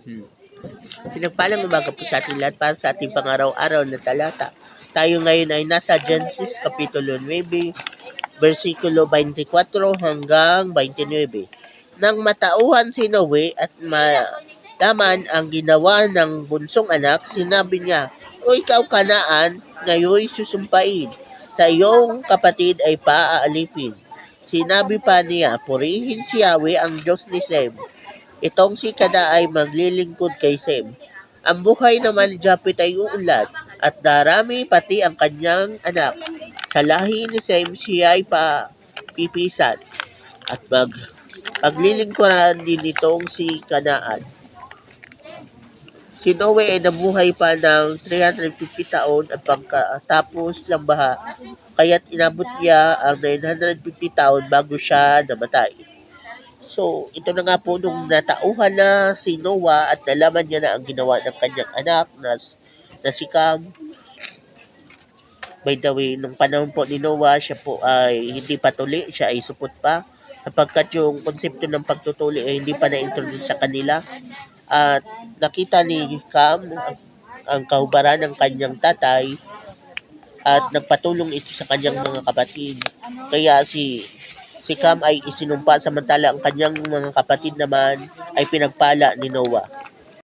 Hmm. Pinagpalang umaga po sa ating lahat para sa ating pangaraw-araw na talata. Tayo ngayon ay nasa Genesis Kapitulo 9, versikulo 24 hanggang 29. Nang matauhan si Noe at malaman ang ginawa ng bunsong anak, sinabi niya, "O ikaw Kanaan, ngayon susumpain. Sa iyong kapatid ay paaalipin." Sinabi pa niya, "Purihin si Yahweh ang Diyos ni Sem. Itong si Kada ay maglilingkod kay Sem." Ang buhay naman ni Japet ay uunlad at darami pati ang kanyang anak. Sa lahi ni Sem siya ay papipisan at paglilingkuran din nitong si Kanaan. Si Noe ay nabuhay pa ng 350 taon at pagkatapos ng baha, kaya't inabot niya ang 950 taon bago siya namatay. So, ito na nga po nung natauhan na si Noah at nalaman niya na ang ginawa ng kanyang anak na si Cam. By the way, nung panahon po ni Noah, siya po ay hindi pa tuli, siya ay supot pa. Sapagkat yung konsepto ng pagtutuli ay hindi pa na-introduce sa kanila. At nakita ni Cam ang kahubaran ng kanyang tatay at nagpatulong ito sa kanyang mga kapatid. Kaya si Cam ay isinumpa samantala ang kanyang mga kapatid naman ay pinagpala ni Noah.